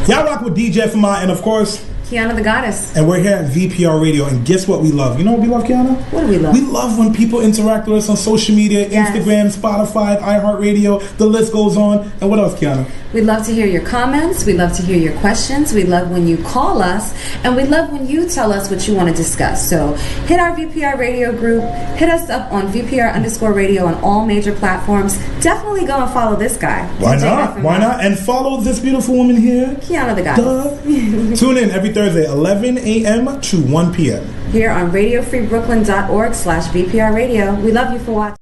Y'all rock with DJFmi and, of course, Qianathegoddess. And we're here at VPR Radio. And guess what we love? You know what we love, Qiana? What do we love? We love when people interact with us on social media, Instagram, Spotify, iHeartRadio. The list goes on. And what else, Qiana? We love to hear your comments. We love to hear your questions. We love when you call us. And we love when you tell us what you want to discuss. So hit our VPR Radio group. Hit us up on VPR_radio on all major platforms. Definitely go and follow this guy. Why not? Why not? And follow this beautiful woman here. Qianathegoddess. Tune in every Thursday, 11 a.m. to 1 p.m. Here on radiofreebrooklyn.org/VPR Radio. We love you for watching.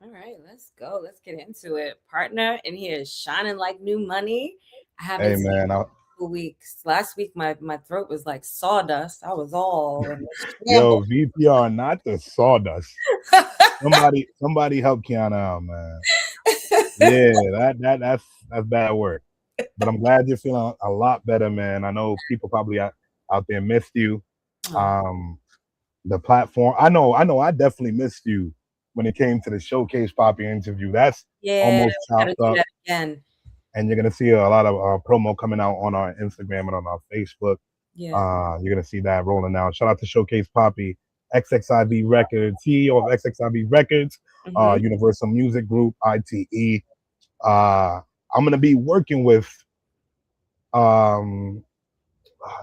All right, let's go. Let's get into it. Partner in here is shining like new money. I haven't seen it in 2 weeks. Last week, my throat was like sawdust. I was all yo, VPR, not the sawdust. somebody help Qiana out, man. Yeah, that's bad work. But I'm glad you're feeling a lot better, man. I know people probably out there missed you. The platform. I know. I definitely missed you when it came to the Showcase Poppy interview. That's almost chopped up. Again. And you're gonna see a lot of promo coming out on our Instagram and on our Facebook. Yeah. You're gonna see that rolling out. Shout out to Showcase Poppy, XXIV Records, CEO of XXIV Records, Universal Music Group, ITE. I'm gonna be working with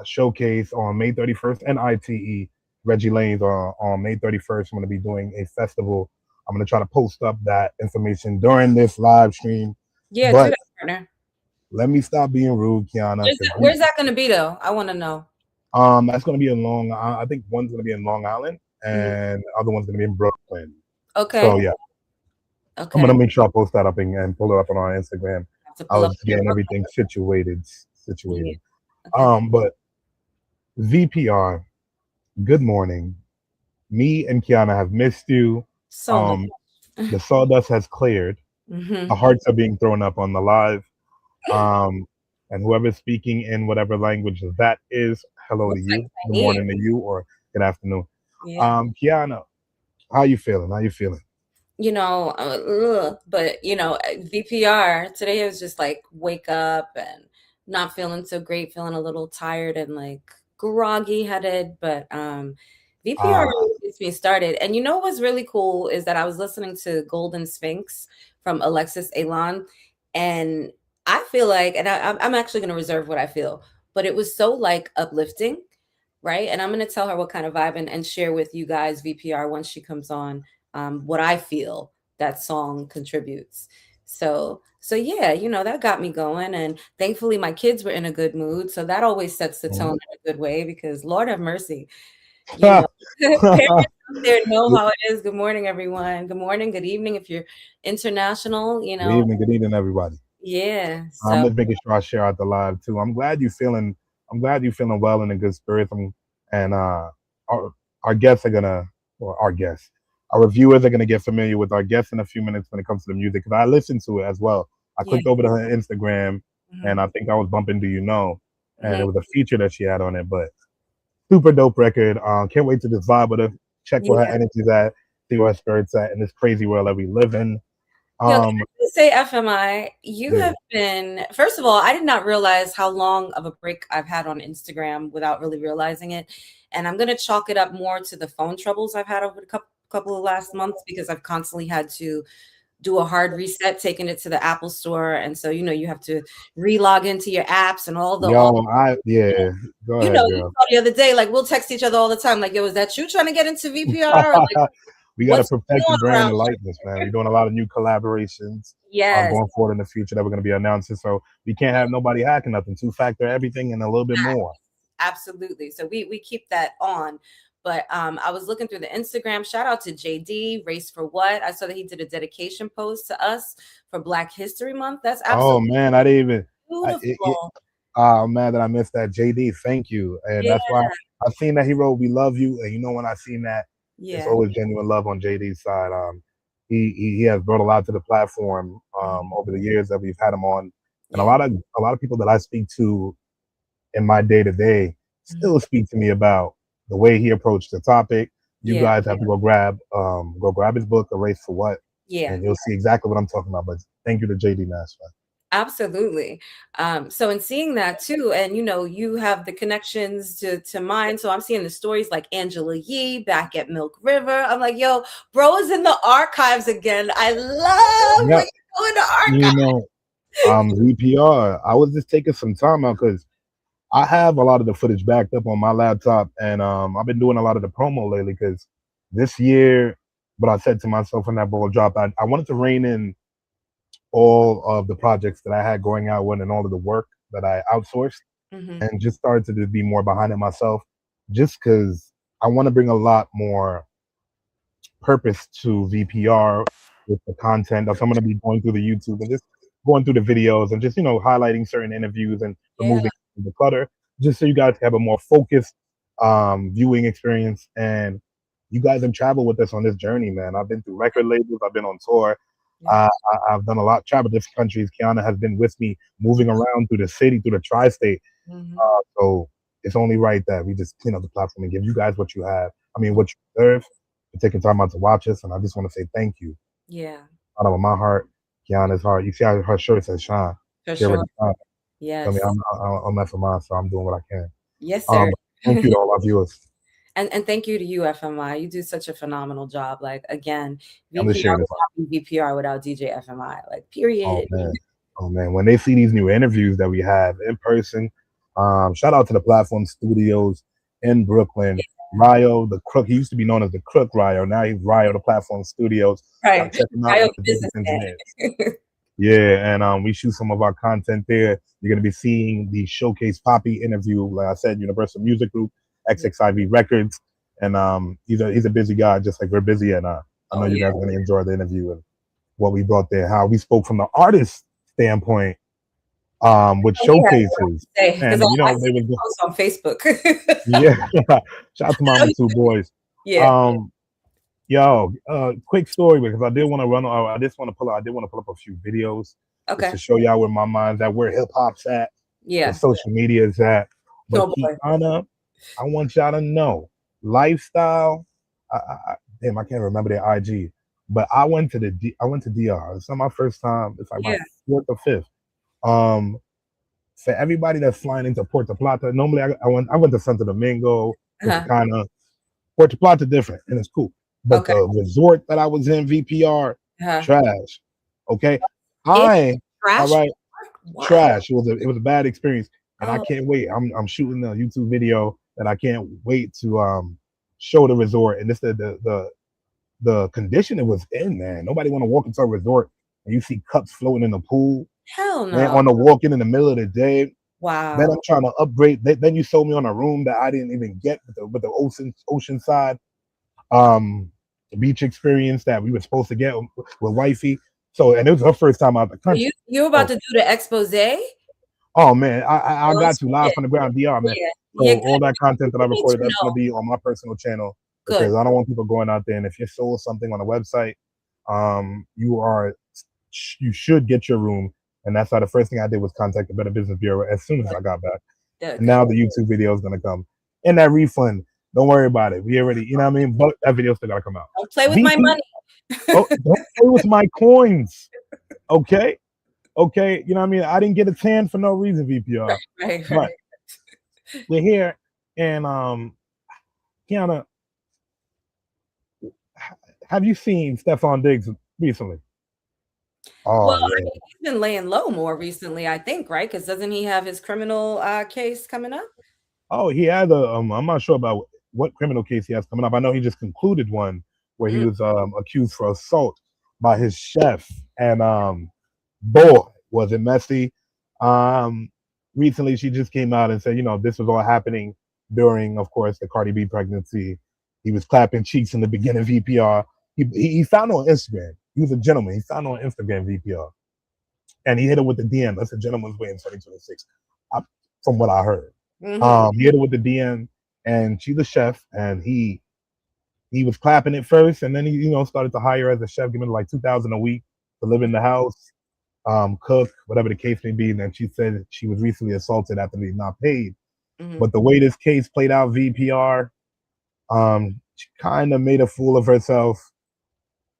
Showcase on May 31st and ITE Reggie Lanes on May 31st. I'm gonna be doing a festival. I'm gonna try to post up that information during this live stream. Yeah, do that, partner. Let me stop being rude, Qiana. Where's that gonna be though? I want to know. That's gonna be in I think one's gonna be in Long Island and the other one's gonna be in Brooklyn. Okay. So yeah. Okay. I'm gonna make sure I post that up and pull it up on our Instagram. I was getting everything situated. Yeah. Okay. But VPR, good morning. Me and Qiana have missed you. The sawdust has cleared. The hearts are being thrown up on the live. And whoever's speaking in whatever language that is, hello to you. Good morning to you, or good afternoon. Yeah. Qiana, how you feeling? You know, but you know, VPR today was just like wake up and not feeling so great, feeling a little tired and like groggy headed. But VPR really gets me started. And you know what's really cool is that I was listening to Golden Sphinx from Alexis Allon, and I feel like, and I'm actually going to reserve what I feel, but it was so like uplifting, right? And I'm going to tell her what kind of vibe and share with you guys VPR once she comes on. What I feel that song contributes. So yeah, you know, that got me going. And thankfully my kids were in a good mood. So that always sets the tone in a good way, because Lord have mercy. You know, parents out there know how it is. Good morning, everyone. Good morning, good evening. If you're international, you know. Good evening, everybody. Yeah. I'm just making sure I share out the live too. I'm glad you're feeling well and in good spirits. And our guests are gonna, or our viewers are going to get familiar with our guests in a few minutes when it comes to the music, because I listened to it as well. I clicked over to her Instagram and I think I was bumping Do You Know? And it was a feature that she had on it, but super dope record. Can't wait to just vibe with her, check where her energy's at, see where her spirit's at in this crazy world that we live in. Can I say, FMI, you have been, first of all, I did not realize how long of a break I've had on Instagram without really realizing it. And I'm going to chalk it up more to the phone troubles I've had over the couple of last months, because I've constantly had to do a hard reset, taking it to the Apple store. And so, you know, you have to re-log into your apps and all the go ahead, you know, the other day, like we'll text each other all the time, like, yo, is that you trying to get into VPR? Like, we got to protect the brand and likeness, man. We're doing a lot of new collaborations going forward in the future that we're going to be announcing. So we can't have nobody hacking nothing. Two-factor everything and a little bit more. Absolutely. So we keep that on. But I was looking through the Instagram. Shout out to JD, Race for What. I saw that he did a dedication post to us for Black History Month. That's absolutely man, I didn't even. Beautiful. Oh man, that I missed that. JD, thank you. And that's why I seen that he wrote "We Love You," and you know when I seen that, it's always genuine love on JD's side. He has brought a lot to the platform over the years that we've had him on, and a lot of people that I speak to in my day to day still speak to me about the way he approached the topic. You guys have to go grab his book, A Race for What, and you'll see exactly what I'm talking about. But thank you to JD Nash. Absolutely. So in seeing that too, and you know, you have the connections to mine. So I'm seeing the stories like Angela Yee back at Milk River. I'm like, yo, bro is in the archives again. I love Yeah, when you go in the you archives. know, VPR. I was just taking some time out because I have a lot of the footage backed up on my laptop, and I've been doing a lot of the promo lately because this year, what I said to myself when that ball dropped, I wanted to rein in all of the projects that I had going out with and all of the work that I outsourced, Mm-hmm. and just started to just be more behind it myself, just because I want to bring a lot more purpose to VPR with the content. So I'm going to be going through the YouTube and just going through the videos and just, highlighting certain interviews and Yeah. removing the clutter, just so you guys have a more focused viewing experience. And you guys have traveled with us on this journey, man. I've been through record labels. I've been on tour. Yeah. I've done a lot, traveled different countries. Kiana has been with me, moving around through the city, through the tri-state. Mm-hmm. So it's only right that we just clean up the platform and give you guys what you have. I mean, what you deserve, for taking time out to watch us. And I just want to say thank you Yeah. out of my heart, Kiana's heart. You see how her shirt says shine. For She already sure. shine. I mean, Yes. I'm not for mine, so I'm doing what I can. Yes, sir. Thank you to all our viewers. And thank you to you, FMI. You do such a phenomenal job. Like again, I'm just VPR sharing would this. not be VPR without DJFmi. Like Oh period. man, oh man. When they see these new interviews that we have in person, shout out to the Platform Studios in Brooklyn. Ryo, the Crook. He used to be known as the Crook Ryo. Now he's Ryo, the Platform Studios. Right. Check him out. I One am of the biggest businessman. engineers. Yeah, and we shoot some of our content there. You're gonna be seeing the Showcase Poppy interview, like I said, Universal Music Group, XXIV Records, and he's a busy guy, just like we're busy, and I know you guys are gonna enjoy the interview and what we brought there, how we spoke from the artist standpoint, with showcases, Because and I they see was posts on Facebook. yeah. Shout out to Mama Two Boys. Yeah. Yo, quick story because I did want to run. I just want to pull out. I did want to pull up a few videos just Okay. to show y'all where my mind's at, where hip hop's at, where Yeah. social media is at. But Oh boy. Kiana, I want y'all to know, lifestyle. Damn, I can't remember their IG, but I went to DR. It's not my first time. It's like my Yeah. fourth or fifth. For everybody that's flying into Puerto Plata, normally I went to Santo Domingo, kind of Puerto Plata different, and it's cool. But Okay. the resort that I was in, VPR, trash. Okay, all right, Wow. trash. It was a bad experience, and I Oh. can't wait. I'm shooting a YouTube video that I can't wait to show the resort, and this the condition it was in, man. Nobody want to walk into a resort and you see cups floating in the pool. Hell Man, no. on the walk in the middle of the day. Then Wow. I'm trying to upgrade. Then you sold me on a room that I didn't even get with the ocean side beach experience that we were supposed to get with wifey. So, and it was her first time out of the country. You were about to do the expose? Oh man, I got you live on the ground, DR, man. Yeah. So all that content that I recorded, that's gonna be on my personal channel because I don't want people going out there. And if you sold something on a website, you should get your room. And that's why the first thing I did was contact the Better Business Bureau as soon as I got back. And now the YouTube video is gonna come. And that refund, don't worry about it. We already, you know what I mean? But that video still gotta come out. Don't play with my money. Don't play with my coins. Okay? Okay, you know what I mean? I didn't get a tan for no reason, VPR. Right. But we're here, and Kiana, have you seen Stefan Diggs recently? Oh, well, yeah. He's been laying low more recently, I think, right? Because doesn't he have his criminal case coming up? Oh, he had I'm not sure about what criminal case he has coming up. I know he just concluded one where he was accused for assault by his chef, and boy, was it messy. Recently, she just came out and said, this was all happening during, of course, the Cardi B pregnancy. He was clapping cheeks in the beginning of VPR. He found her on Instagram. He was a gentleman. He found her on Instagram VPR. And he hit her with the DM. That's a gentleman's way in 2026, from what I heard. He hit her with the DM, and she's a chef, and he was clapping it first, and then he, started to hire her as a chef, giving her like $2,000 a week to live in the house, cook, whatever the case may be. And then she said she was recently assaulted after being not paid. But the way this case played out, VPR, she kind of made a fool of herself,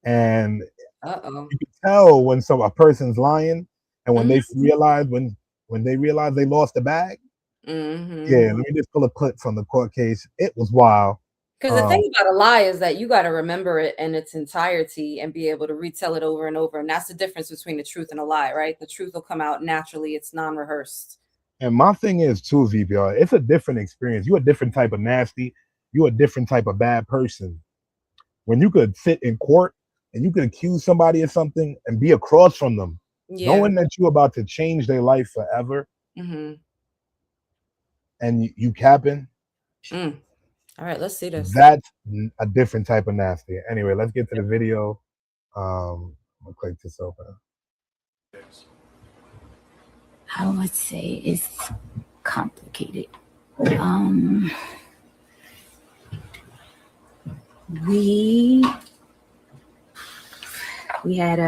and you can tell when a person's lying, And when they realized when they realized they lost the bag, yeah, let me just pull a clip from the court case. It was wild. Because the thing about a lie is that you got to remember it in its entirety and be able to retell it over and over. And that's the difference between the truth and a lie, right? The truth will come out naturally. It's non-rehearsed. And my thing is too, VPR, it's a different experience. You're a different type of nasty. You're a different type of bad person. When you could sit in court and you could accuse somebody of something and be across from them, knowing that you're about to change their life forever, and you capping. All right, let's see this. That's a different type of nasty. Anyway, let's get to the video. I'm gonna click this open. I would say it's complicated. We had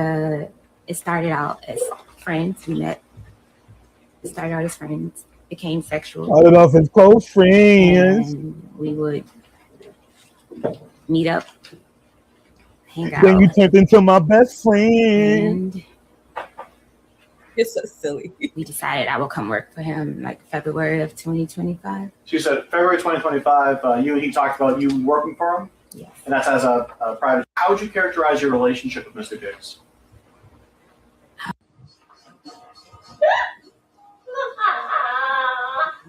it started out as friends. It started out as friends, became sexual. Started off as close friends. And we would meet up, hang out. Then you turned into my best friend. And it's so silly. We decided I would come work for him like February of 2025. She said February 2025, you and he talked about you working for him? Yes. And that's as a private. How would you characterize your relationship with Mr. Diggs?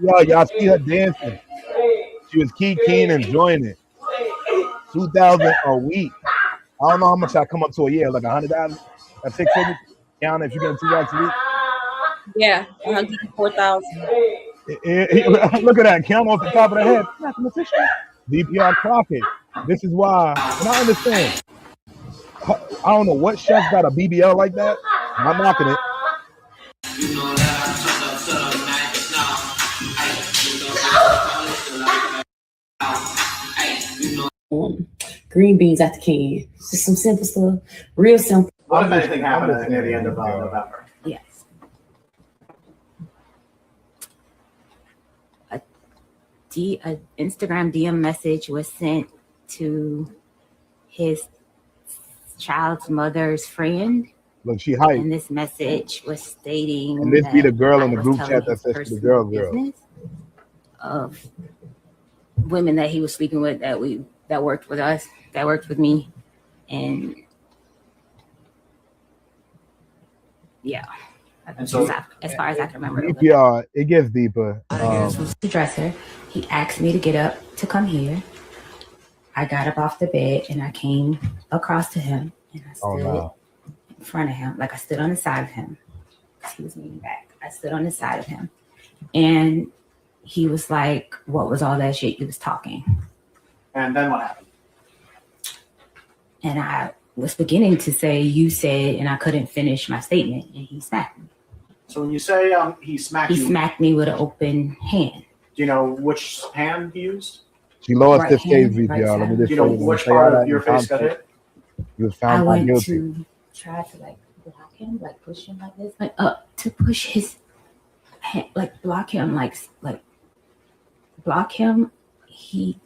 Y'all see her dancing. She was keen enjoying it. 2,000 a week. I don't know how much I come up to a year, like 100,000. That's 6 figures. Count if you get 2 racks a week. Yeah, 104,000. Look at that. Count off the top of the head. VPR clock it. This is why, and I understand. I don't know what chef got a BBL like that. I'm knocking it. Green beans out the can. Just some simple stuff. Real simple. What if anything happened near the end of November? Yes. A Instagram DM message was sent to his child's mother's friend. Look, she hyped. And this message was stating, and this be the girl in the group chat that says to the girl of women that he was sleeping with that worked with us, that worked with me, and yeah. And so, as far as I can remember, it gets deeper. The dresser, he asked me to get up to come here. I got up off the bed and I came across to him and I stood in front of him, like I stood on the side of him because he was leaning back. I stood on the side of him, and he was like, "What was all that shit you was talking?" And then what happened? And I was beginning to say, "You said," and I couldn't finish my statement, and he smacked me. So when you say he smacked you, he smacked me with an open hand. Do you know which hand he used? She lost this case, VPR. Let me just do you know which part of your face got hit? He was found not guilty. I went to try to like block him, like push him like this, like to push his hand, like block him, like block him. He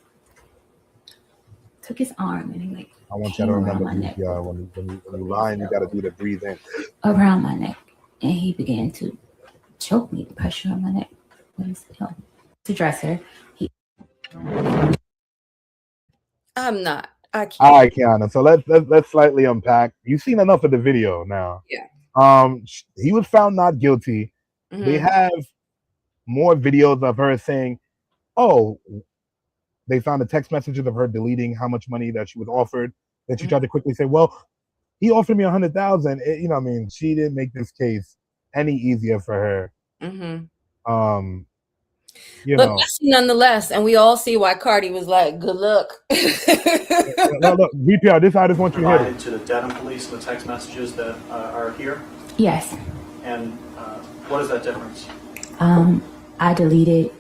took his arm and he like. I want you to remember, VPR, when you're lying, you got to do the breathing. Around my neck. And he began to choke me, pressure on my neck. The dresser. I'm not. I can't. All right, Qiana. So let's slightly unpack. You've seen enough of the video now. Yeah. He was found not guilty. They have more videos of her saying, "Oh, they found the text messages of her deleting how much money that she was offered." Then she tried to quickly say, "Well, he offered me 100,000." You know what I mean? She didn't make this case any easier for her. You but know, nonetheless, and we all see why Cardi was like, "Good luck." no, look, VPR, this I just want you to hear it. To the Dedham police, the text messages that are here? Yes. And what is that difference? I deleted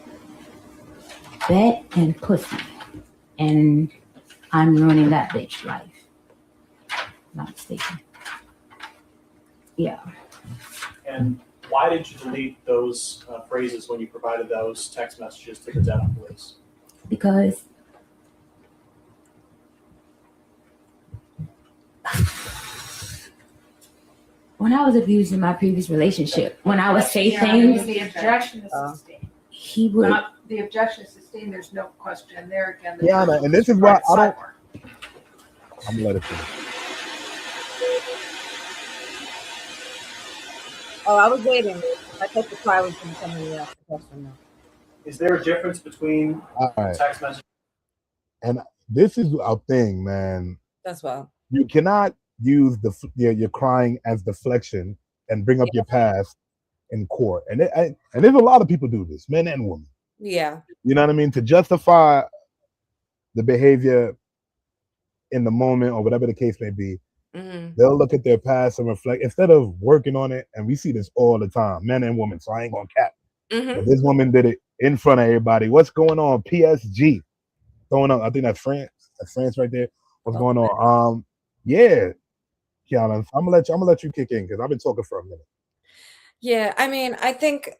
that and pussy. And I'm ruining that bitch life. Not mistaken. Yeah. And why did you delete those phrases when you provided those text messages to the Dedham police? Because when I was abused in my previous relationship, when I would say things, the objection is sustained. He would. Not the objection is sustained. There's no question there again. Yeah, and this is why I don't. I'm gonna let it finish. Oh, I was waiting. I thought the car was going to come in the question. Is there a difference between text message? And this is a thing, man. That's wild. You cannot use your crying as deflection and bring up your past in court. And there's a lot of people do this, men and women. Yeah. You know what I mean? To justify the behavior in the moment or whatever the case may be, they'll look at their past and reflect instead of working on it. And we see this all the time, men and women. So I ain't gonna cap. But this woman did it in front of everybody. What's going on? PSG going on. I think that's France. That's France right there. What's going on? Yeah, Qiana, I'm gonna let you kick in because I've been talking for a minute. Yeah, I mean, I think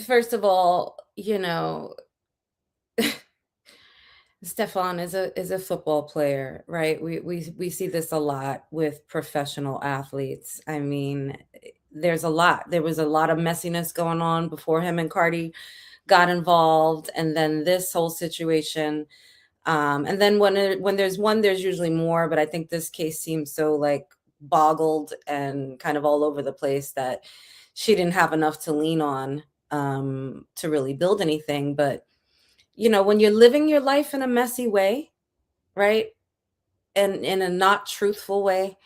first of all, you know, Stefan is a football player, right? We see this a lot with professional athletes. I mean, there was a lot of messiness going on before him and Cardi got involved, and then this whole situation. And then when there's one, there's usually more, but I think this case seems so like boggled and kind of all over the place that she didn't have enough to lean on to really build anything. But you know, when you're living your life in a messy way, right? And in a not truthful way,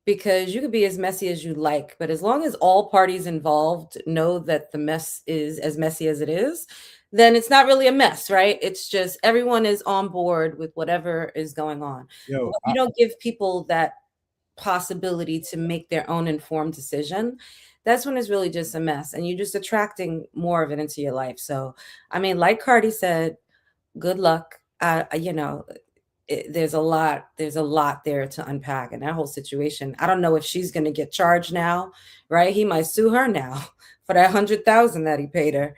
because you could be as messy as you like, but as long as all parties involved know that the mess is as messy as it is, then it's not really a mess, right? It's just everyone is on board with whatever is going on. You don't give people that possibility to make their own informed decision. That's when it's really just a mess, and you're just attracting more of it into your life. So, I mean, like Cardi said, good luck. You know, there's a lot there to unpack in that whole situation. I don't know if she's going to get charged now, right? He might sue her now for that $100,000 that he paid her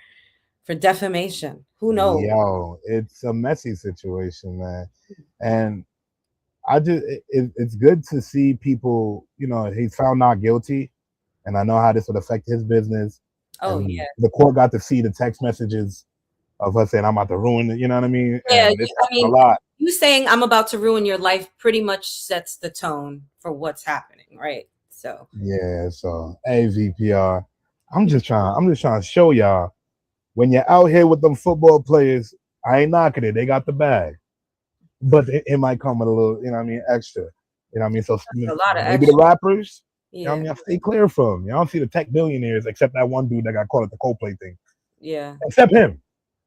for defamation. Who knows? Yo, it's a messy situation, man. And it's good to see people, you know, he's found not guilty. And I know how this would affect his business. Oh, and yeah. The court got to see the text messages of us saying, I'm about to ruin it. You know what I mean? Yeah, I mean, a lot. You saying I'm about to ruin your life pretty much sets the tone for what's happening, right? So yeah, so hey VPR. I'm just trying to show y'all when you're out here with them football players, I ain't knocking it. They got the bag. But it might come with a little, you know what I mean, extra. You know what I mean? So a lot of maybe extra. the rappers. Yeah. You know what I mean? I stay clear from. You don't see the tech billionaires except that one dude that got caught at the Coldplay thing. Yeah. Except him.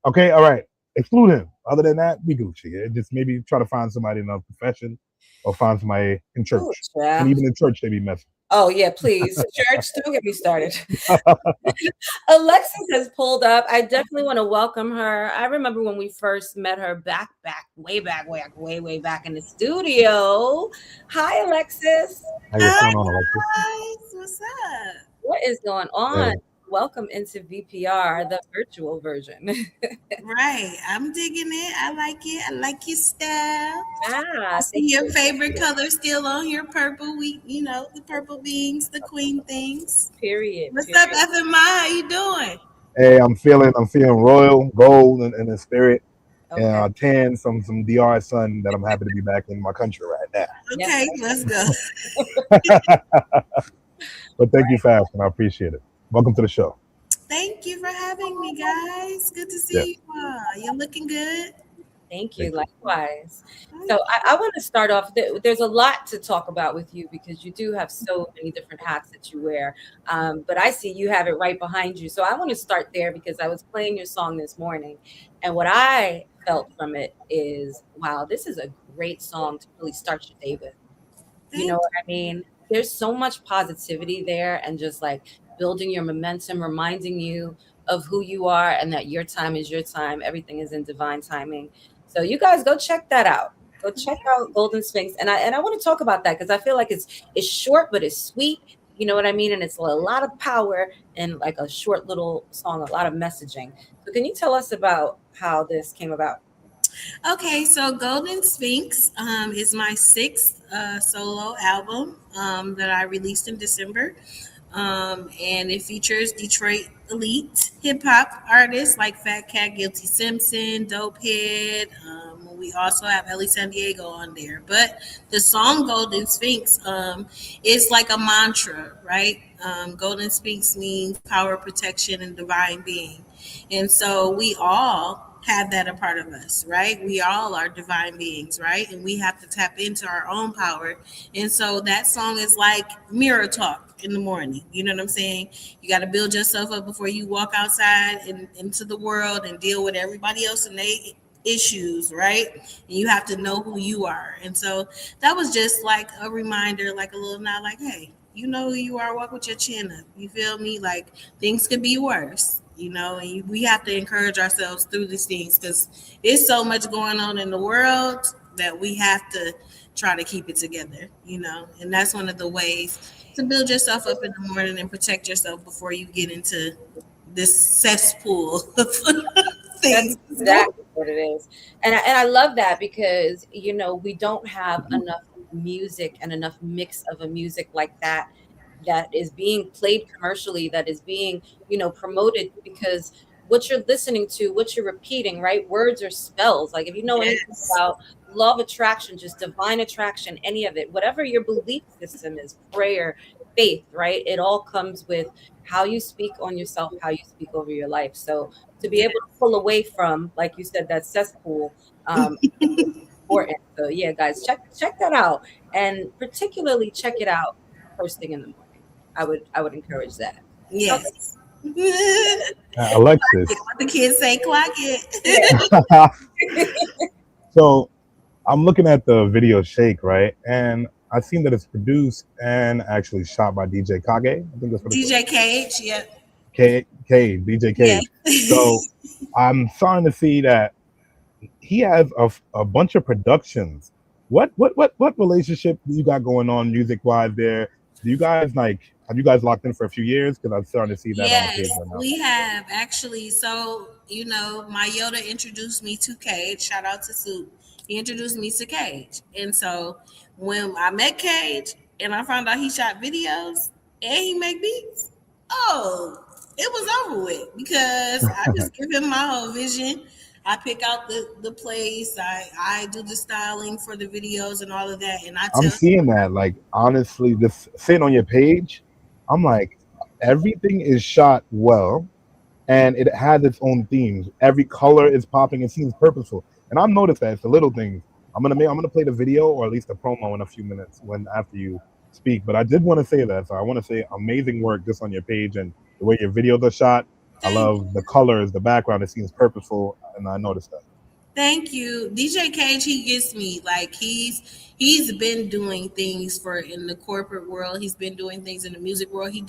Okay, all right. Exclude him. Other than that, we Gucci. Just maybe try to find somebody in a profession or find somebody in church. Ooh, and even in church, they be messing. Oh, yeah, please. Church, don't get me started. Alexis has pulled up. I definitely want to welcome her. I remember when we first met her way back in the studio. Hi, Alexis. What's going on, Alexis? Hi, what's up? What is going on? Welcome into VPR, the virtual version. Right. I'm digging it. I like it. I like your style. I see your favorite color still on here, purple. The purple beings, the queen things. Period. What's up, FMI? How you doing? Hey, I'm feeling royal, gold in the spirit. Okay. And tan some DR sun that I'm happy to be back in my country right now. Okay, let's go. But thank you for asking. I appreciate it. Welcome to the show. Thank you for having me, guys. Good to see you all. You're looking good. Thank you. Likewise. So I want to start off. There's a lot to talk about with you because you do have so many different hats that you wear. But I see you have it right behind you. So I want to start there because I was playing your song this morning. And what I felt from it is, wow, this is a great song to really start your day with. You know what I mean? There's so much positivity there and just like building your momentum, reminding you of who you are and that your time is your time. Everything is in divine timing. So you guys go check that out. Go check out Golden Sphinx. And I want to talk about that because I feel like it's short, but it's sweet. You know what I mean? And it's a lot of power in like a short little song, a lot of messaging. So can you tell us about how this came about? Okay, so Golden Sphinx is my sixth solo album that I released in December. And it features Detroit elite hip hop artists like Fat Cat, Guilty Simpson, Dopehead. We also have Ellie San Diego on there. But the song Golden Sphinx is like a mantra, right? Golden Sphinx means power, protection, and divine being. And so we all have that a part of us, right? We all are divine beings, right? And we have to tap into our own power. And so that song is like mirror talk in the morning. You know what I'm saying? You got to build yourself up before you walk outside and into the world and deal with everybody else and their issues, right? And you have to know who you are. And so that was just like a reminder, like a little nod, like, hey, you know who you are, walk with your chin up. You feel me? Like things could be worse, you know, and we have to encourage ourselves through these things because there's so much going on in the world that we have to try to keep it together, you know, and that's one of the ways to build yourself up in the morning and protect yourself before you get into this cesspool of things. That's exactly what it is. And I love that because, you know, we don't have enough music and enough mix of a music like that is being played commercially, that is being, you know, promoted, because what you're listening to, what you're repeating, right? Words or spells. Like if you know anything about law of attraction, just divine attraction, any of it, whatever your belief system is, prayer, faith, right? It all comes with how you speak on yourself, how you speak over your life. So to be able to pull away from, like you said, that cesspool, important. So yeah, guys, check that out, and particularly check it out first thing in the morning. I would encourage that. Yes. Alexis. What the kids say, clock it. So I'm looking at the video Shake, right? And I've seen that it's produced and actually shot by DJ Kage. I think that's what DJ Cage, yeah. DJ Cage. Yeah. So I'm starting to see that he has a bunch of productions. What relationship do you got going on music wise there? Do you guys have you guys locked in for a few years? Because I'm starting to see that on the page right now. We have actually. So, you know, my Yoda introduced me to Cage. Shout out to Soup. He introduced me to Cage. And so when I met Cage and I found out he shot videos and he make beats, it was over with because I just give him my whole vision. I pick out the place. I do the styling for the videos and all of that. And I'm seeing that, like, honestly, just sitting on your page, I'm like, everything is shot well, and it has its own themes. Every color is popping. It seems purposeful, and I've noticed that it's the little things. I'm gonna play the video or at least the promo in a few minutes after you speak. But I did want to say that, so I want to say amazing work just on your page and the way your videos are shot. I love the colors, the background. It seems purposeful, and I noticed that. Thank you. DJ Cage, he gets me. Like he's been doing things in the corporate world. He's been doing things in the music world. He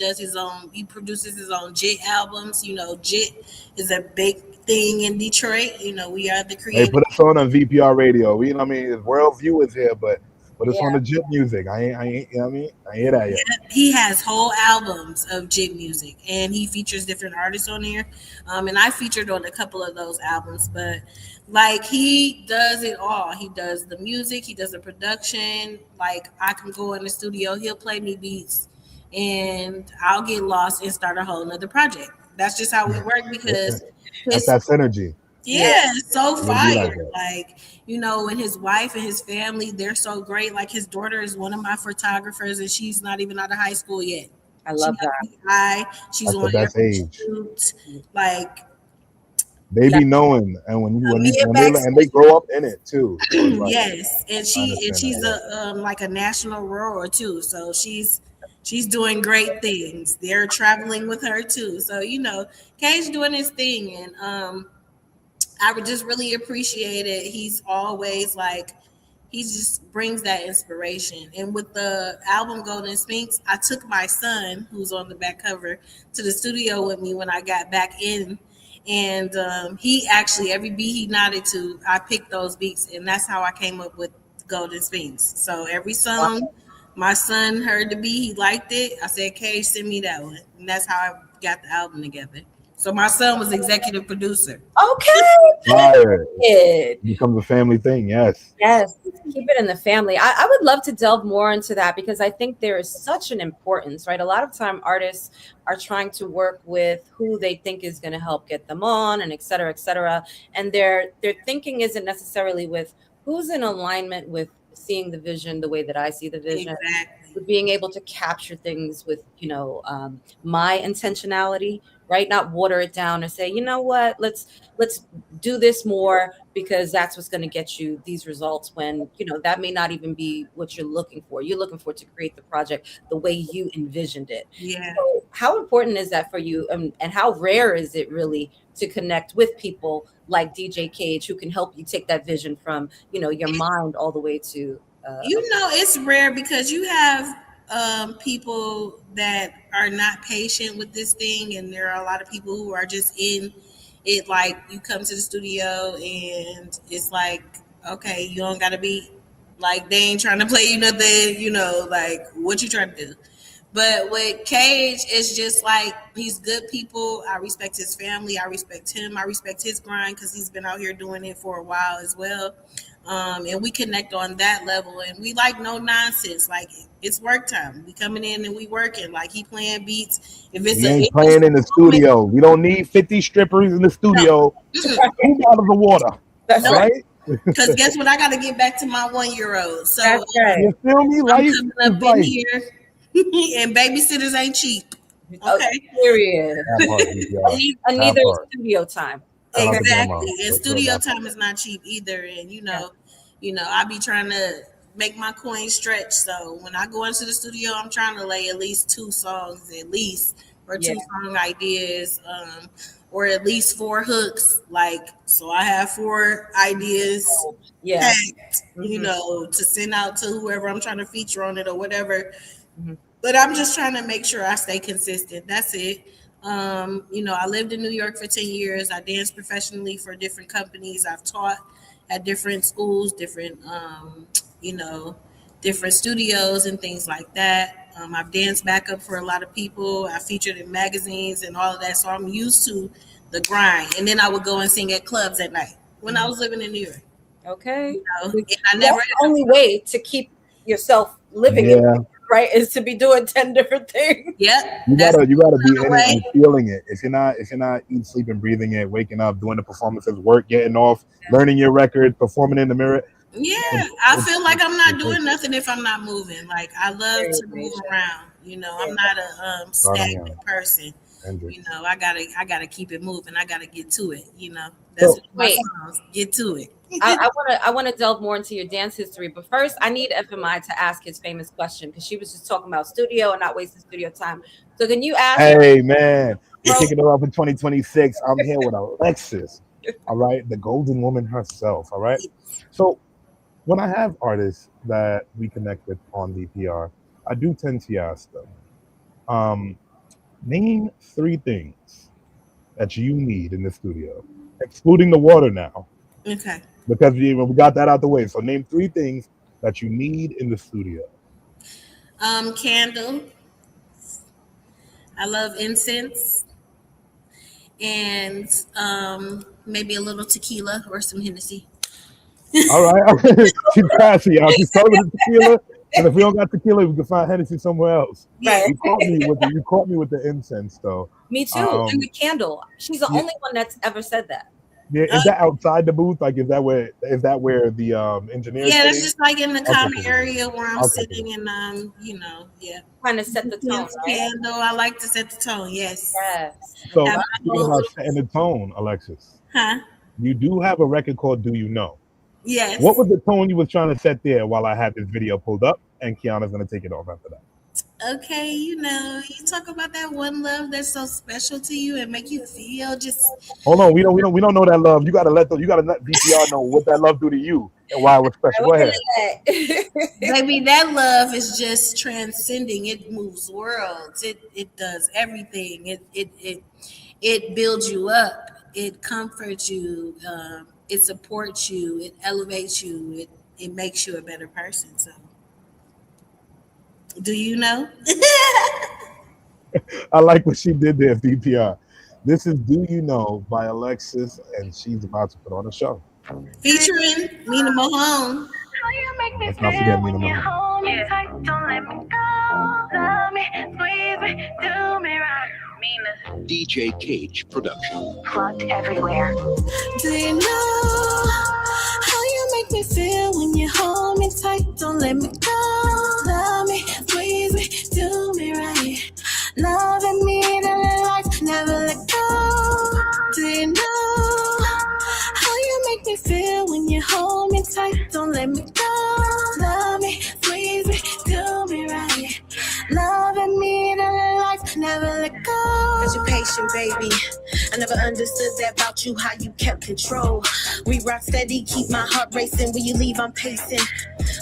produces his own JIT albums. You know, JIT is a big thing in Detroit. You know, we are the creators. They put us on VPR radio. You know what I mean? World View is here, but it's on the JIT music. I ain't, you know what I mean? I hear that yet. He has whole albums of JIT music, and he features different artists on there. And I featured on a couple of those albums, but like he does it all. He does the music, he does the production. Like I can go in the studio, he'll play me beats, and I'll get lost and start a whole nother project. That's just how we work because that's that synergy. Yeah, it's so fire. Like, you know, and his wife and his family, they're so great. Like his daughter is one of my photographers, and she's not even out of high school yet. I love that. She's that's on the best age. Shoot. Like they be knowing, and they grow up in it too. So like, yes, and she's like a national rower too. So she's doing great things. They're traveling with her too. So you know, Kay's doing his thing, and I would just really appreciate it. He's always like, he just brings that inspiration. And with the album Golden Sphinx, I took my son, who's on the back cover, to the studio with me when I got back in. And he actually, every beat he nodded to, I picked those beats. And that's how I came up with Golden Sphinx. So every song, my son heard the beat, he liked it. I said, Cage, send me that one. And that's how I got the album together. So my son was executive producer. Okay. It becomes a family thing. Yes. Yes, keep it in the family. I would love to delve more into that because I think there is such an importance, right? A lot of time artists are trying to work with who they think is going to help get them on and et cetera, and their thinking isn't necessarily with who's in alignment with seeing the vision the way that I see the vision. Exactly. With being able to capture things with, my intentionality, right? Not water it down or say, you know what, let's do this more because that's what's going to get you these results when, that may not even be what you're looking for. You're looking for to create the project the way you envisioned it. Yeah. So how important is that for you? And how rare is it really to connect with people like DJ Cage who can help you take that vision from, your mind all the way to it's rare because you have people that are not patient with this thing, and there are a lot of people who are just in it. Like, you come to the studio and it's like, okay, you don't gotta be like, they ain't trying to play you nothing, like, what you trying to do? But with Cage, it's just like, he's good people. I respect his family. I respect him. I respect his grind because he's been out here doing it for a while as well. And we connect on that level, and we like no nonsense. Like, it's work time. We coming in and we working. Like, he playing beats. If it's we ain't playing in the studio. We don't need 50 strippers in the studio. Move out of the water. That's right. Because guess what? I got to get back to my 1-year-old. So that's right. You feel me? I'm coming up in here, and babysitters ain't cheap. Okay. Period. And neither is studio time. Exactly. And studio time is not cheap either. And I be trying to make my coin stretch. So when I go into the studio, I'm trying to lay at least 2 songs or 2 song ideas, or at least 4 hooks. Like, so I have 4 ideas packed, to send out to whoever I'm trying to feature on it or whatever. Mm-hmm. But I'm just trying to make sure I stay consistent. That's it. I lived in New York for 10 years. I danced professionally for different companies. I've taught at different schools, different studios and things like that. I've danced backup for a lot of people. I featured in magazines and all of that. So I'm used to the grind. And then I would go and sing at clubs at night when I was living in New York. Okay. And I never. That's the only way to keep yourself living it, right, is to be doing 10 different things. Yeah. You gotta be in it and feeling it. If you're not eating, sleeping, breathing it, waking up, doing the performances, work, getting off, learning your record, performing in the mirror. Yeah, I feel like I'm not doing nothing if I'm not moving. Like, I love to move around. I'm not a stagnant person. I gotta keep it moving. I gotta get to it. That's my songs. Get to it. I want to delve more into your dance history, but first I need FMI to ask his famous question because she was just talking about studio and not wasting studio time. So can you ask? Hey man, we're kicking it off in 2026. I'm here with Alexis. All right, the golden woman herself. All right. So when I have artists that we connect with on VPR, I do tend to ask them, name 3 things that you need in the studio, excluding the water now. Okay. Because we got that out the way. So name 3 things that you need in the studio. Candle. I love incense. And maybe a little tequila or some Hennessy. All right. She's classy, y'all. She's talking about tequila. And if we don't got tequila, we can find Hennessy somewhere else. Right. You caught me with the incense, though. Me too. And the candle. She's the only one that's ever said that. Yeah, is that outside the booth? Like, is that where the engineers? Yeah, that's just like in the common area where I'm sitting and trying to set the tone. Right? Candle. I like to set the tone. Yes. So speaking about setting the tone, Alexis. Huh? You do have a record called "Do You Know?" Yes. What was the tone you was trying to set there while I had this video pulled up, and Qiana's gonna take it off after that? Okay, you talk about that one love that's so special to you and make you feel just. Hold on, we don't know that love. You gotta let VPR know what that love do to you and why it was special. Go ahead. Baby, that love is just transcending. It moves worlds. It does everything. It builds you up. It comforts you. It supports you. It elevates you. It makes you a better person. So. Do you know? I like what she did there, VPR. This is Do You Know by Alexis, and she's about to put on a show. Featuring Nina Malone. Let's not forget Nina Malone. DJ Cage production. Plugged everywhere. Do you know how you make me feel when you hold me tight? Don't let me go. Love me, squeeze me, do me right. Loving me the life, never let go. Do you know how you make me feel when you hold me tight? Don't let me go. Love me, squeeze me, do me right. Loving me the life, never let go. Cause you're patient, baby. I never understood that about you, how you kept control. We rock steady, keep my heart racing. When you leave, I'm pacing.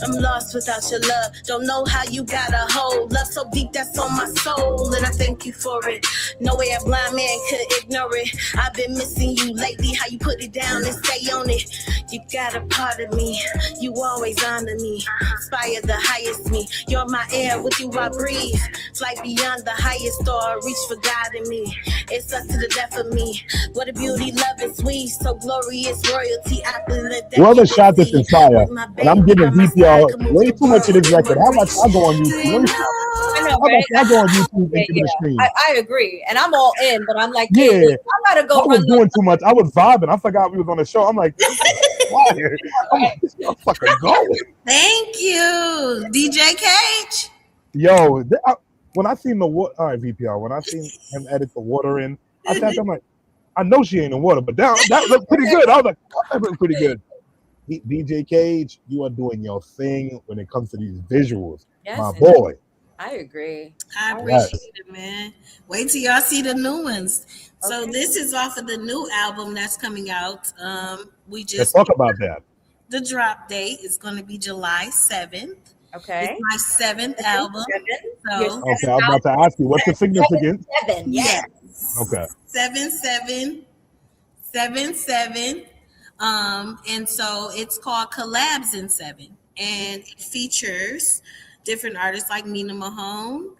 I'm lost without your love. Don't know how you got a hold. Love so deep, that's on my soul. And I thank you for it. No way a blind man could ignore it. I've been missing you lately. How you put it down and stay on it. You got a part of me. You always honor me. Inspire the highest me. You're my air, with you I breathe. Fly beyond the highest star. Reach for God in me. It's us to the death of me. What a beauty, love is sweet. So glorious royalty. I believe that. Whoever shot this in fire, and I'm giving VPR way too much of this record. How about I go on YouTube? I know, How right? about I go on YouTube and give it a stream? I agree, and I'm all in, but I'm like, Yeah, I gotta go. I was doing too much. I was vibing. I forgot we was on the show. I'm like, fire. I'm like, this motherfucker going. Thank you, DJ Cage. Yo, when I seen the water, all right, VPR. When I seen him edit the water in, I thought, I'm like, I know she ain't in water, but that looked pretty good. I was like, oh, that looked pretty good. DJ Cage, you are doing your thing when it comes to these visuals, Yes, my boy. I agree. I appreciate it, man. Wait till y'all see the new ones. So this is off of the new album that's coming out. We just Let's talk about that. The drop date is going to be July 7th. Okay. It's my 7th album. So Okay, I was about to ask you, what's the significance? 7, yes. Okay. 7-7-7-7. And so it's called Collabs in 7. And it features different artists like Nina Malone.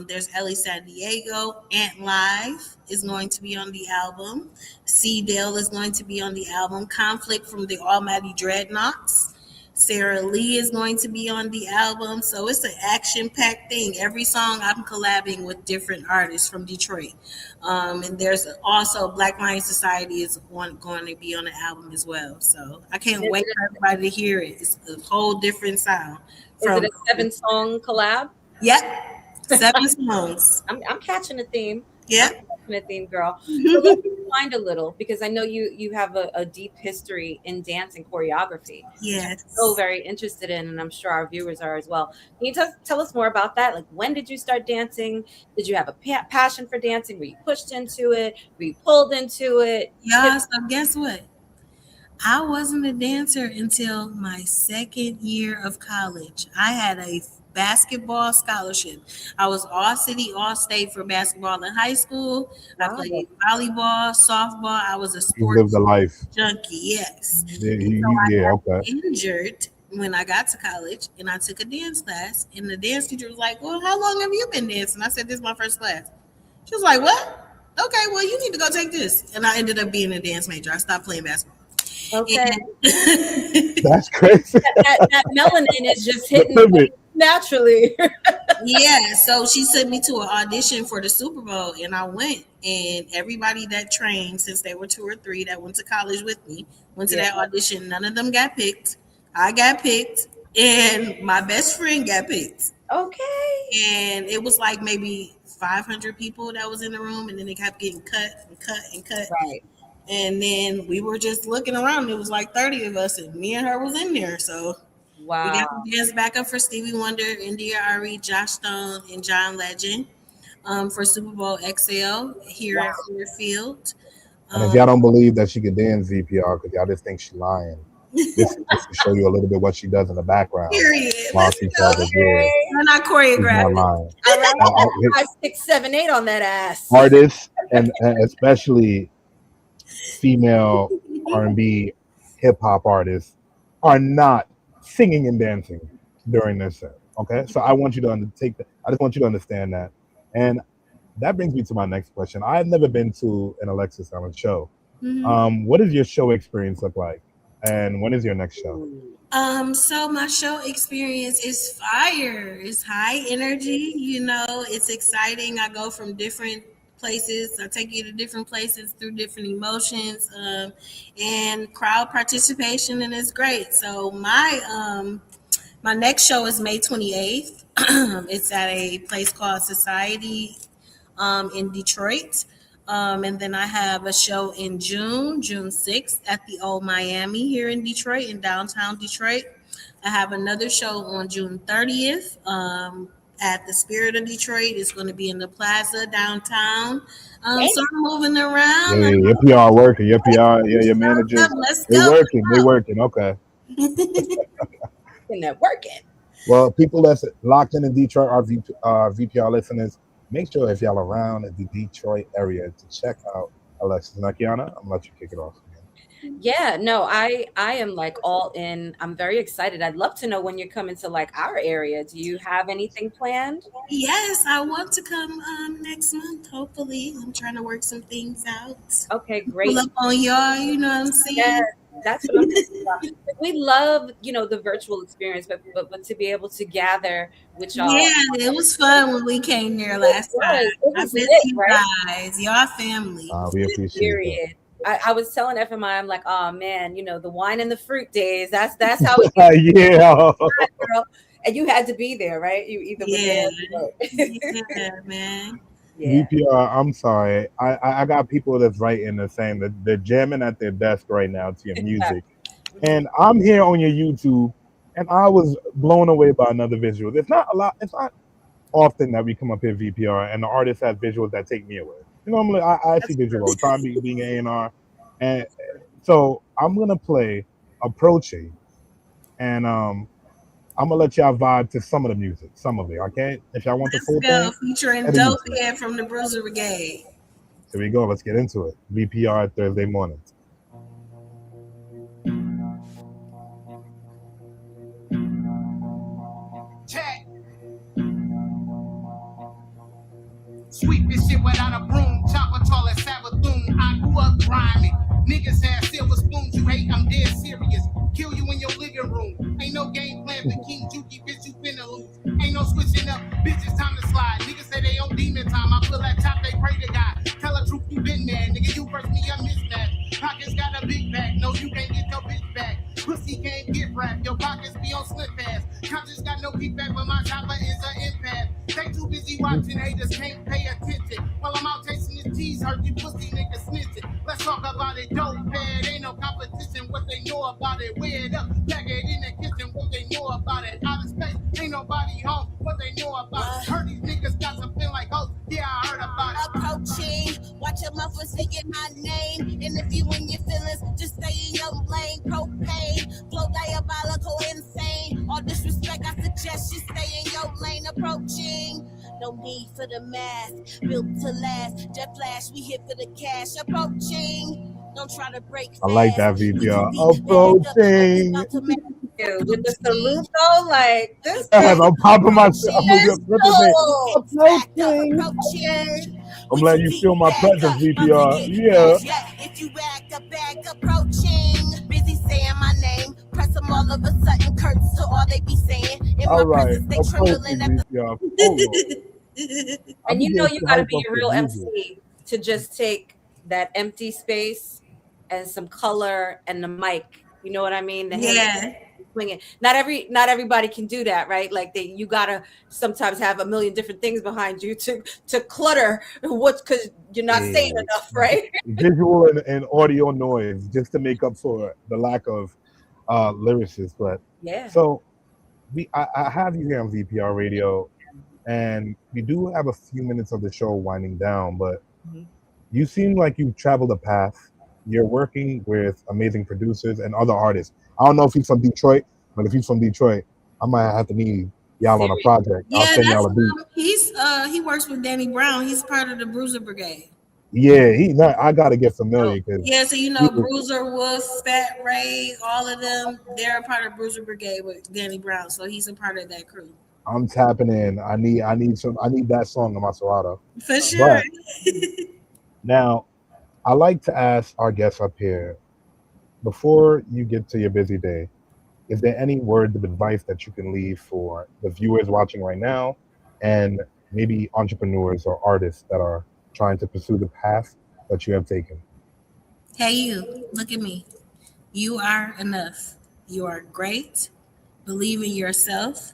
There's Ellie San Diego. Ant Live is going to be on the album. C. Dale is going to be on the album. Conflict from the Almighty Dreadnoughts. Sarah Lee is going to be on the album. So it's an action-packed thing. Every song I'm collabing with different artists from Detroit. And there's also Black Lion Society is going to be on the album as well. So I can't wait for everybody to hear it. It's a whole different sound. Is it a 7-song collab? Yep. 7 songs. I'm catching a theme. Yeah. A theme, girl. So let's rewind a little, because I know you have a deep history in dance and choreography. Yes. So very interested in, and I'm sure our viewers are as well. Can you tell us more about that? Like, when did you start dancing? Did you have a passion for dancing? Were you pushed into it? Were you pulled into it? Yeah. So guess what? I wasn't a dancer until my 2nd year of college. I had a basketball scholarship. I was all city, all state for basketball in high school. I played volleyball, softball. I was a sports You lived the life. junkie. Yes. Yeah, okay. Injured when I got to college, and I took a dance class, and the dance teacher was like, "Well, how long have you been dancing?" I said, "This is my first class." She was like, "What? Okay, well, you need to go take this." And I ended up being a dance major. I stopped playing basketball. Okay. That's crazy. that melanin is just hitting naturally. Yeah, so she sent me to an audition for the Super Bowl, and I went. And everybody that trained, since they were 2 or 3 that went to college with me, went to that audition. None of them got picked. I got picked, and my best friend got picked. Okay. And it was like maybe 500 people that was in the room, and then they kept getting cut and cut and cut. Right. And then we were just looking around. It was like 30 of us, and me and her was in there. So wow. We got the dance backup for Stevie Wonder, India Ari, Josh Stone, and John Legend for Super Bowl XL here at Fairfield. And if y'all don't believe that she could dance, VPR, because y'all just think she's lying, this is just to show you a little bit what she does in the background. Period. While she's We're not choreographed. I 5, 6, 7, 8 on that ass. Artists and especially female R&B hip hop artists are not singing and dancing during this set. Okay, so I want you to undertake that. I just want you to understand that. And that brings me to my next question. I've never been to an Alexis Allon show. Mhm. What does your show experience look like? And when is your next show? So my show experience is fire. It's high energy, it's exciting. I go from different places. I take you to different places through different emotions, and crowd participation, and it's great. So my next show is May 28th. It's at a place called Society in Detroit. And then I have a show in June 6th at the Old Miami here in Detroit, in downtown Detroit. I have another show on June 30th at the Spirit of Detroit. It's going to be in the plaza downtown. So I'm moving around. Yeah, your PR working. Your PR, yeah, your managers. Let's They go. working. They working. Okay. And they're working. Well, people that's locked in Detroit, our VPR listeners, make sure if y'all around the Detroit area to check out Alexis. Now, Qiana, I'm gonna let you kick it off again. Yeah, no, I am like all in. I'm very excited. I'd love to know when you're coming to like our area. Do you have anything planned? Yes, I want to come next month. Hopefully, I'm trying to work some things out. Okay, great. Pull up on y'all, you know what I'm saying? Yes, that's what I'm talking about. We love, the virtual experience, but to be able to gather with y'all. Yeah, it was fun when we came there last time. It I was miss lit, you right? guys, y'all family. We appreciate Period. I was telling FMI, I'm like, oh man, the wine and the fruit days. That's how it yeah. girl. And you had to be there, right? You either were there or Yeah, man. Yeah. VPR, I'm sorry. I got people that's writing the same. They're jamming at their desk right now to your music. And I'm here on your YouTube, and I was blown away by another visual. It's not often that we come up here VPR and the artist has visuals that take me away. Normally I see visual all the time being A&R. And so I'm gonna play Approaching, and I'm gonna let y'all vibe to some of the music, some of it. I can't, if y'all want the full thing. Featuring Dope Head from the Bruiser Brigade. Here we go. Let's get into it. VPR Thursday mornings. Check. Sweep this shit without a broom. Chopper tall as Sabathun. I grew up grinding. Niggas have silver spoons. You hate, I'm dead serious. Kill you in your living room. Ain't no game plan for King Juki, bitch, you finna lose. Ain't no switching up, bitch, it's time to slide. Niggas say they on demon time. I feel that top, they pray to God. Tell the truth, you been mad. Nigga, you first me, I'm mismatched. Pockets got a big bag. No, you can't get your bitch back. Pussy can't get wrapped. Your pockets be on slip fast. Conscious got no kickback, but my chopper is an impact. They too busy watching, haters can't pay attention. While I'm out chasing this cheese, hurt you pussy niggas snitching. Let's talk about it, dope head. Ain't no competition, what they know about it. Wear it up, black it in the kitchen, what they know about it. Out of space, ain't nobody home, what they know about it. Heard these niggas got something like hoes, yeah, I heard about it. Approaching, watch your mouth for speaking my name. And if you in your feelings, just stay in your lane. Propane, flow diabolical, insane. All disrespect, I suggest you stay in your lane. Approaching, no need for the mask, built to last. Jet flash, we here for the cash. Approaching, don't try to break fast. I like that VPR. Approaching. With the salute though, like this. I'm popping myself. Approaching. I'm letting you feel my presence, VPR. Yeah. If you back approaching, busy saying my name, press them all of a sudden, curts to all they be saying. In all my right, presence, they trembling at the And you gotta be a real MC to just take that empty space and some color and the mic. You know what I mean? Swinging. Not everybody can do that, right? Like you gotta sometimes have a million different things behind you to clutter because you're not saying enough, right? Visual and audio noise just to make up for the lack of lyricists. But yeah. So I have you here on VPR Radio, and we do have a few minutes of the show winding down, but you seem like you've traveled a path. You're working with amazing producers and other artists. I don't know if he's from Detroit, but if he's from Detroit, I might have to need y'all on a project. Yeah, I'll send y'all a beat. He works with Danny Brown. He's part of the Bruiser Brigade. Yeah, I gotta get familiar. Yeah, so Bruiser, Wolf, Fat Ray, all of them, they're a part of Bruiser Brigade with Danny Brown. So he's a part of that crew. I'm tapping in. I need that song in my Serato. For sure. But now, I like to ask our guests up here, before you get to your busy day, is there any word of advice that you can leave for the viewers watching right now, and maybe entrepreneurs or artists that are trying to pursue the path that you have taken? Hey, you, look at me. You are enough. You are great. Believe in yourself.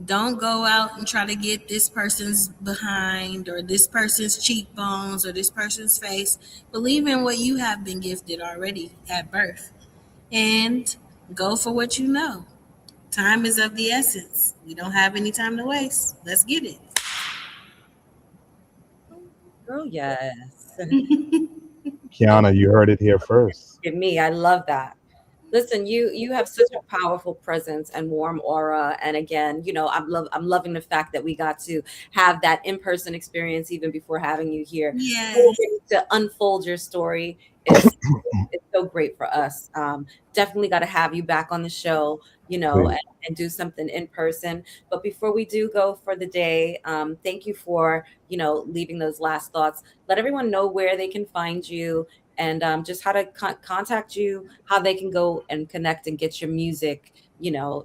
Don't go out and try to get this person's behind or this person's cheekbones or this person's face. Believe in what you have been gifted already at birth and go for what you know. Time is of the essence. We don't have any time to waste. Let's get it. Girl, yes. Qiana, you heard it here first. Me, I love that. Listen, you have such a powerful presence and warm aura, and again, I'm loving the fact that we got to have that in-person experience even before having you here. Yes. To unfold your story, it's so great for us. Definitely got to have you back on the show, and do something in person. But before we do go for the day, thank you for leaving those last thoughts. Let everyone know where they can find you, and just how to contact you, how they can go and connect and get your music,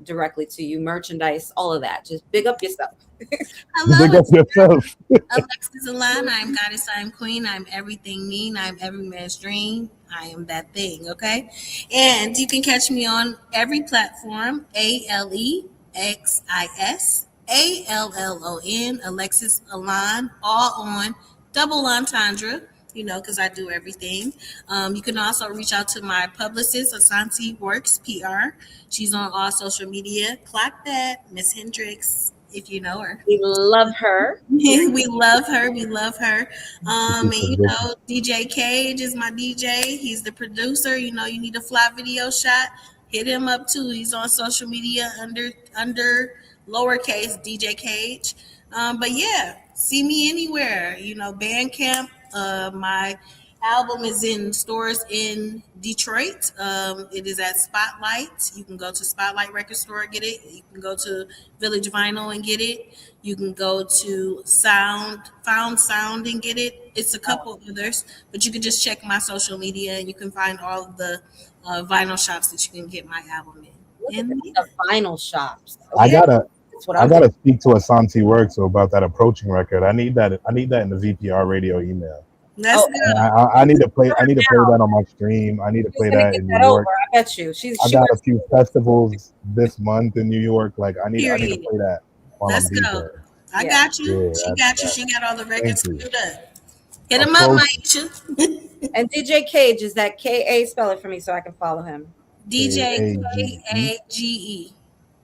directly to you, merchandise, all of that. Just big up yourself. Big up yourself. Alexis Allon, I'm goddess, I'm queen, I'm everything mean, I'm every man's dream, I am that thing, okay? And you can catch me on every platform, ALEXIS, ALLON, Alexis Allon, all on double entendre, because I do everything. You can also reach out to my publicist, Asante Works PR. She's on all social media. Clock that, Miss Hendricks, if you know her. We love her. We love her. We love her. And DJ Cage is my DJ. He's the producer. You need a fly video shot, hit him up too. He's on social media under lowercase DJ Cage. But yeah, see me anywhere. Bandcamp. My album is in stores in Detroit. It is at Spotlight. You can go to Spotlight Record Store and get it. You can go to Village Vinyl and get it. You can go to Found Sound and get it. It's a couple others, but you can just check my social media and you can find all of the vinyl shops that you can get my album in. The vinyl shops. Okay? I gotta speak to Asante Works about that approaching record. I need that in the VPR radio email. I need to play that on my stream. I need to play that in New York. I bet you. I got a few festivals this month in New York. Like I need to play that while Let's I'm go. there. I got you. Yeah, She got all the records queued up. Hit him up, Maisha. And DJ Cage, is that K-A? Spell it for me so I can follow him. DJ Kage.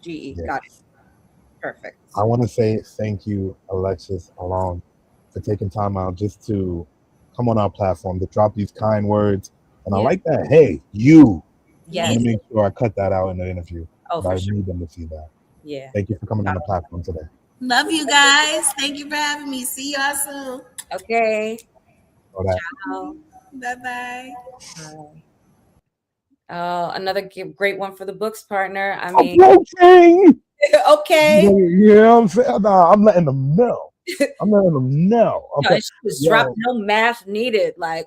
G-E. Got it. Perfect. I want to say thank you, Alexis Allon, for taking time out just to come on our platform to drop these kind words. And I like that. Hey, you. Yeah. I'm going to make sure I cut that out in the interview. Oh, I need them to see that. Yeah. Thank you for coming on the platform today. Love you guys. Thank you for having me. See y'all soon. Okay. Ciao. Bye-bye. Bye. Another great one for the books partner. I mean, okay. Yeah, I'm saying, I'm letting them know. Okay. No, it just dropped, no math needed. Like,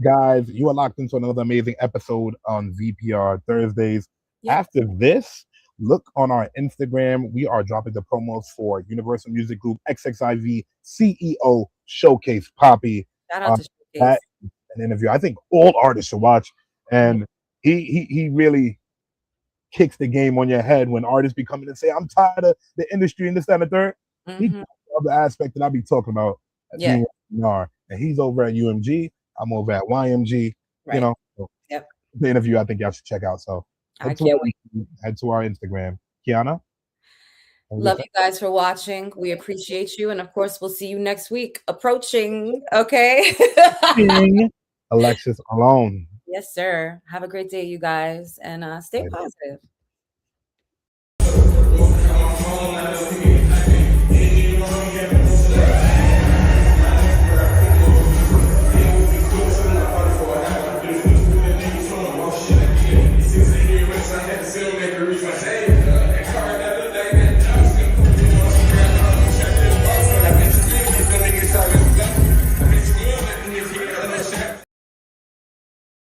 guys, you are locked into another amazing episode on VPR Thursdays. Yep. After this, look on our Instagram. We are dropping the promos for Universal Music Group XXIV CEO Showcase Poppy. Shout out to Showcase. That an interview I think all artists should watch, and he really kicks the game on your head when artists be coming and say, I'm tired of the industry and this, that, and the third. He talks about the aspect that I be talking about at UMR. And he's over at UMG. I'm over at YMG. Right. So the interview I think y'all should check out. So head to our Instagram. Qiana? Love you guys for watching. We appreciate you. And of course, we'll see you next week. Approaching, okay? Alexis Allon. Yes, sir. Have a great day, you guys. And stay positive.